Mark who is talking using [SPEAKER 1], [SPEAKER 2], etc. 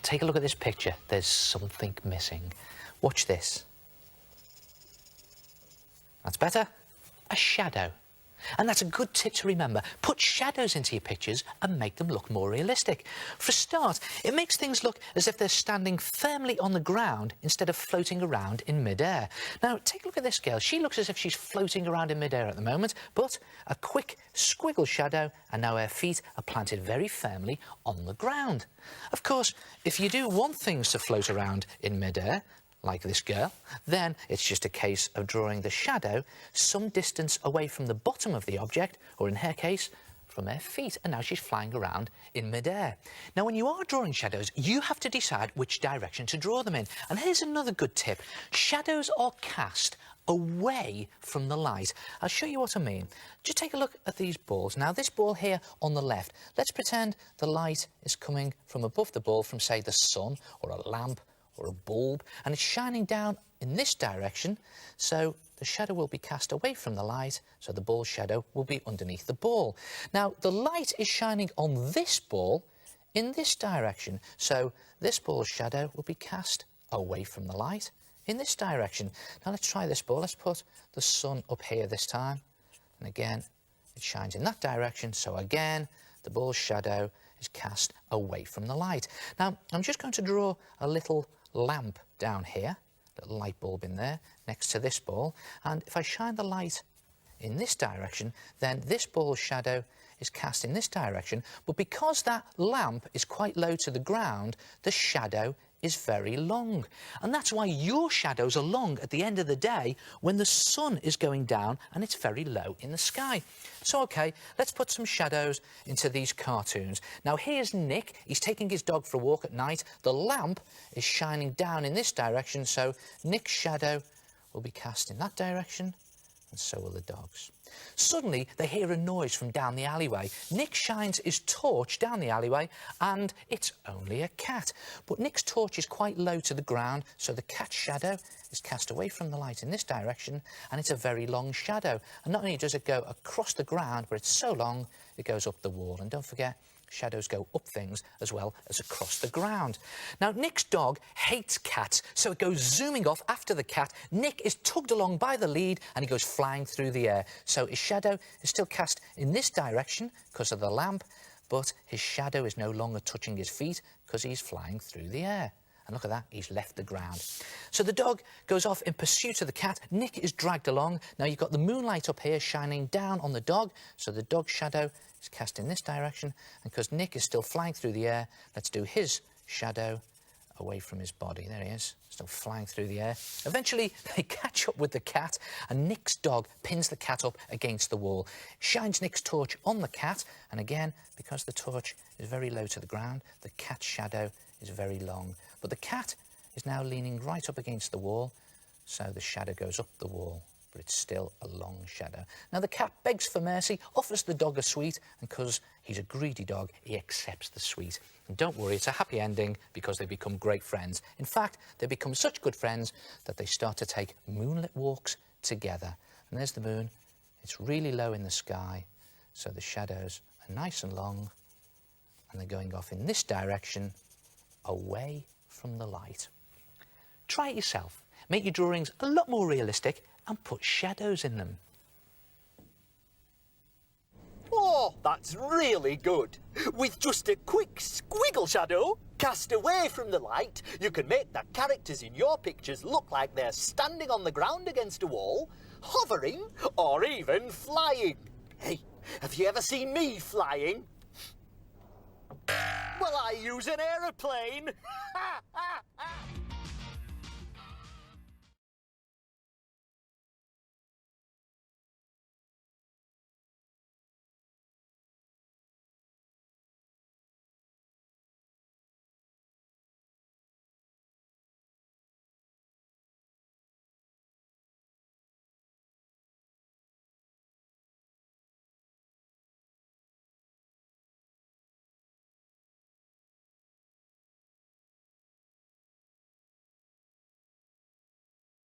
[SPEAKER 1] take a look at this picture. There's something missing. Watch this. That's better. A shadow. And that's a good tip to remember. Put shadows into your pictures and make them look more realistic. For a start, it makes things look as if they're standing firmly on the ground instead of floating around in midair. Now, take a look at this girl. She looks as if she's floating around in midair at the moment, but a quick squiggle shadow, and now her feet are planted very firmly on the ground. Of course, if you do want things to float around in midair, like this girl, then it's just a case of drawing the shadow some distance away from the bottom of the object, or in her case, from her feet, and now she's flying around in midair. Now, when you are drawing shadows, you have to decide which direction to draw them in. And here's another good tip. Shadows are cast away from the light. I'll show you what I mean. Just take a look at these balls. Now, this ball here on the left, let's pretend the light is coming from above the ball from, say, the sun or a lamp or a bulb, and it's shining down in this direction, so the shadow will be cast away from the light, so the ball's shadow will be underneath the ball. Now, the light is shining on this ball in this direction, so this ball's shadow will be cast away from the light in this direction. Now, let's try this ball. Let's put the sun up here this time, and again, it shines in that direction, so again, the ball's shadow is cast away from the light. Now, I'm just going to draw a little lamp down here, little light bulb in there next to this ball, and if I shine the light in this direction, then this ball's shadow is cast in this direction, but because that lamp is quite low to the ground, the shadow is very long. And that's why your shadows are long at the end of the day when the sun is going down and it's very low in the sky. So, OK, let's put some shadows into these cartoons. Now, here's Nick. He's taking his dog for a walk at night. The lamp is shining down in this direction, so Nick's shadow will be cast in that direction, and so will the dog's. Suddenly, they hear a noise from down the alleyway. Nick shines his torch down the alleyway, and it's only a cat. But Nick's torch is quite low to the ground, so the cat's shadow is cast away from the light in this direction, and it's a very long shadow. And not only does it go across the ground, but it's so long, it goes up the wall. And don't forget, shadows go up things as well as across the ground. Now, Nick's dog hates cats, so it goes zooming off after the cat. Nick is tugged along by the lead and he goes flying through the air. So his shadow is still cast in this direction because of the lamp, but his shadow is no longer touching his feet because he's flying through the air. And look at that, he's left the ground. So the dog goes off in pursuit of the cat. Nick is dragged along. Now, you've got the moonlight up here shining down on the dog, so the dog's shadow is cast in this direction. And because Nick is still flying through the air, let's do his shadow away from his body. There he is, still flying through the air. Eventually, they catch up with the cat, and Nick's dog pins the cat up against the wall, shines Nick's torch on the cat, and again, because the torch is very low to the ground, the cat's shadow is very long. But the cat is now leaning right up against the wall, so the shadow goes up the wall, but it's still a long shadow. Now, the cat begs for mercy, offers the dog a sweet, and because he's a greedy dog, he accepts the sweet. And don't worry, it's a happy ending because they become great friends. In fact, they become such good friends that they start to take moonlit walks together. And there's the moon. It's really low in the sky, so the shadows are nice and long, and they're going off in this direction, away from the light. Try it yourself. Make your drawings a lot more realistic and put shadows in them.
[SPEAKER 2] Oh, that's really good. With just a quick squiggle shadow cast away from the light, you can make the characters in your pictures look like they're standing on the ground against a wall, hovering, or even flying. Hey, have you ever seen me flying? Well, I use an aeroplane.